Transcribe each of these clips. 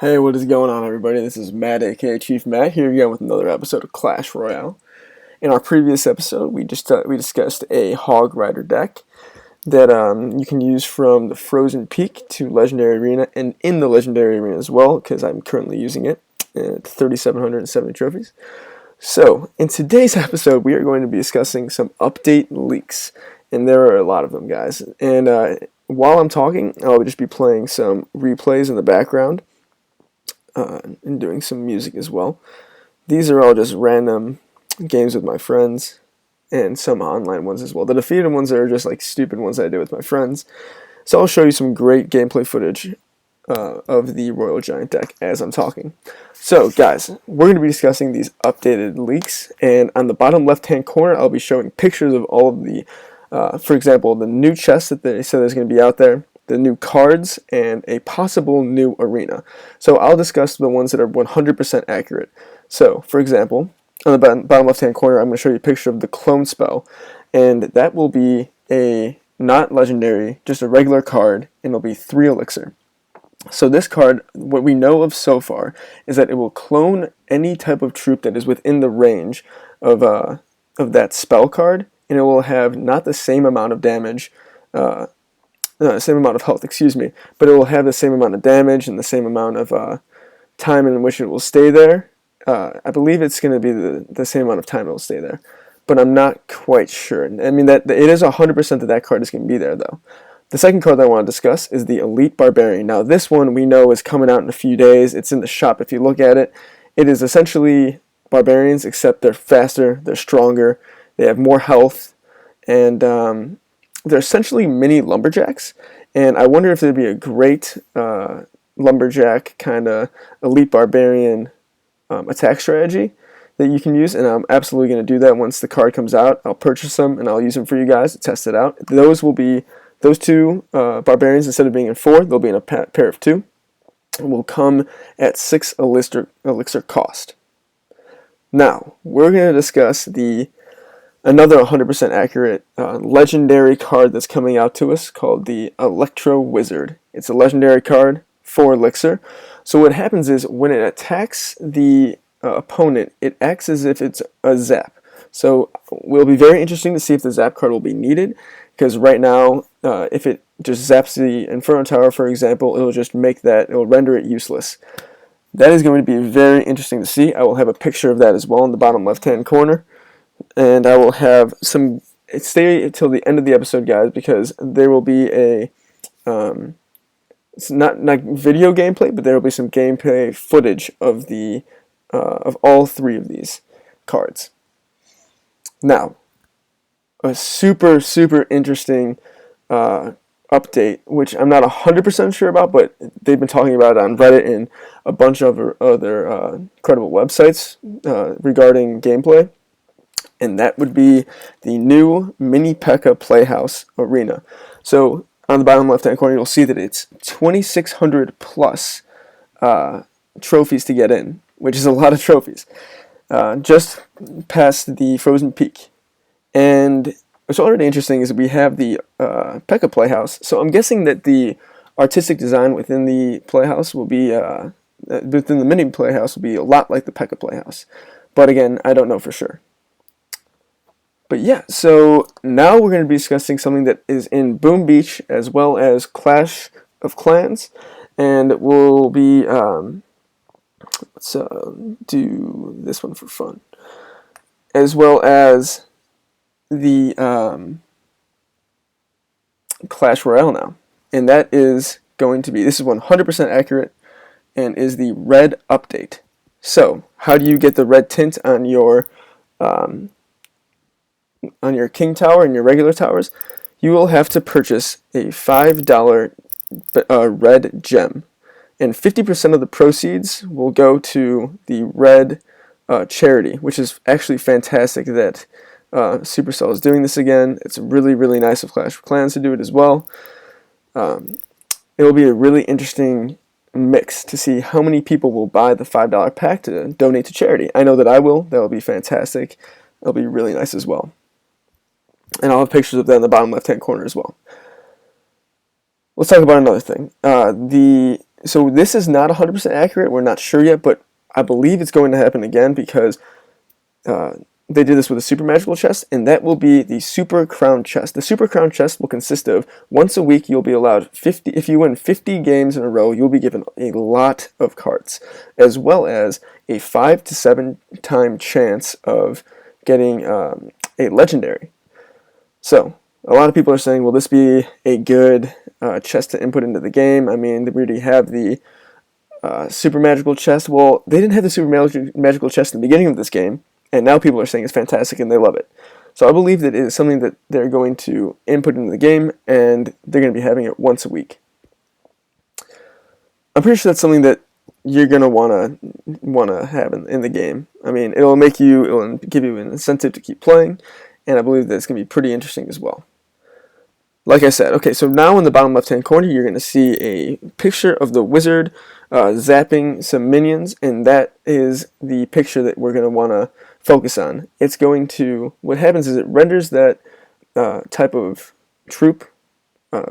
Hey, what is going on, everybody? This is Matt, aka Chief Matt, here again with another episode of Clash Royale. In our previous episode, we discussed a Hog Rider deck that you can use from the Frozen Peak to Legendary Arena, and in the Legendary Arena as well, because I'm currently using it at 3,770 trophies. So, in today's episode, we are going to be discussing some update leaks, and there are a lot of them, guys. And while I'm talking, I'll just be playing some replays in the background. And doing some music as well. These are all just random games with my friends and some online ones as well. The defeated ones are just like stupid ones I do with my friends. So I'll show you some great gameplay footage of the Royal Giant deck as I'm talking. So guys, we're going to be discussing these updated leaks, and on the bottom left hand corner I'll be showing pictures of all of the, for example, the new chests that they said there's going to be out there, the new cards, and a possible new arena. So I'll discuss the ones that are 100% accurate. So, for example, on the bottom left-hand corner, I'm going to show you a picture of the clone spell, and that will be a not legendary, just a regular card, and it'll be 3 elixir. So this card, what we know of so far, is that it will clone any type of troop that is within the range of that spell card, and it will have not the same amount of damage, same amount of health, excuse me, but it will have the same amount of damage and the same amount of time in which it will stay there. I believe it's going to be the same amount of time it will stay there, but I'm not quite sure. I mean, that it is 100% that card is going to be there, though. The second card that I want to discuss is the Elite Barbarian. Now, this one we know is coming out in a few days. It's in the shop if you look at it. It is essentially barbarians, except they're faster, they're stronger, they have more health, and they're essentially mini lumberjacks, and I wonder if there'd be a great lumberjack kind of elite barbarian attack strategy that you can use, and I'm absolutely going to do that once the card comes out. I'll purchase them, and I'll use them for you guys to test it out. Those two barbarians, instead of being in 4, they'll be in a pair of 2, and will come at 6 elixir cost. Now, we're going to discuss another 100% accurate legendary card that's coming out to us called the Electro Wizard. It's a legendary card for elixir. So what happens is when it attacks the opponent, it acts as if it's a zap. So it will be very interesting to see if the zap card will be needed, because right now, if it just zaps the Inferno Tower, for example, it'll render it useless. That is going to be very interesting to see. I will have a picture of that as well in the bottom left-hand corner. And I will have some. Stay until the end of the episode, guys, because there will be a. It's not video gameplay, but there will be some gameplay footage of of all 3 of these cards. Now, a super interesting update, which I'm not 100% sure about, but they've been talking about it on Reddit and a bunch of other credible websites regarding gameplay. And that would be the new Mini P.E.K.K.A. Playhouse Arena. So on the bottom left-hand corner, you'll see that it's 2,600 plus trophies to get in, which is a lot of trophies, just past the Frozen Peak. And what's already interesting is that we have the P.E.K.K.A. Playhouse. So I'm guessing that the artistic design within the Playhouse will be, within the Mini Playhouse will be a lot like the P.E.K.K.A. Playhouse. But again, I don't know for sure. But yeah, so now we're going to be discussing something that is in Boom Beach as well as Clash of Clans, and we'll be, let's do this one for fun, as well as the Clash Royale now, and that is going to be, this is 100% accurate, and is the red update. So, how do you get the red tint on your King Tower and your regular towers? You will have to purchase a $5 red gem, and 50% of the proceeds will go to the red charity, which is actually fantastic that Supercell is doing this again. It's really nice of Clash of Clans to do it as well. It will be a really interesting mix to see how many people will buy the $5 pack to donate to charity. I know that I will. That will be fantastic. It'll be really nice as well. And I'll have pictures of that in the bottom left-hand corner as well. Let's talk about another thing. The So this is not 100% accurate. We're not sure yet, but I believe it's going to happen again because they did this with a super magical chest, and that will be the super crown chest. The super crown chest will consist of once a week you'll be allowed 50. If you win 50 games in a row, you'll be given a lot of cards, as well as a 5 to 7 time chance of getting a legendary. So a lot of people are saying, will this be a good chest to input into the game? I mean, we already have the super magical chest. Well, they didn't have the super magical chest in the beginning of this game, and now people are saying it's fantastic and they love it. So I believe that it is something that they're going to input into the game, and they're going to be having it once a week. I'm pretty sure that's something that you're going to want to have in the game. I mean, it'll give you an incentive to keep playing, and I believe that it's going to be pretty interesting as well. Like I said, okay, so now in the bottom left-hand corner, you're going to see a picture of the wizard zapping some minions, and that is the picture that we're going to want to focus on. It's going to, what happens is it renders that type of troop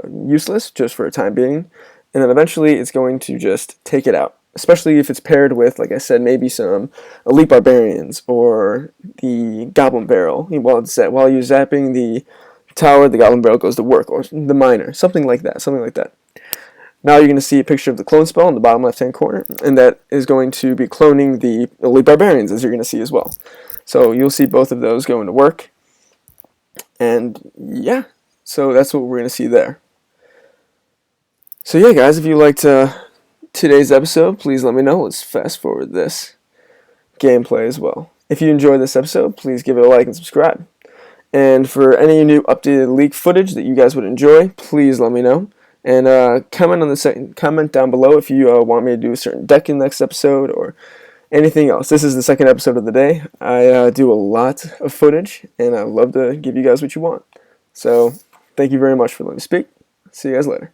useless just for a time being, and then eventually it's going to just take it out, especially if it's paired with, like I said, maybe some elite barbarians or the goblin barrel. While you're zapping the tower, the goblin barrel goes to work, or the miner, something like that. Now you're going to see a picture of the clone spell in the bottom left hand corner, and that is going to be cloning the elite barbarians, as you're going to see as well. So you'll see both of those going to work, and yeah, so that's what we're going to see there. So yeah, guys, if you liked today's episode, please let me know. Let's fast forward this gameplay as well. If you enjoyed this episode, please give it a like and subscribe. And for any new updated leak footage that you guys would enjoy, please let me know. And comment down below if you want me to do a certain deck in the next episode or anything else. This is the second episode of the day. I do a lot of footage, and I love to give you guys what you want. So thank you very much for letting me speak. See you guys later.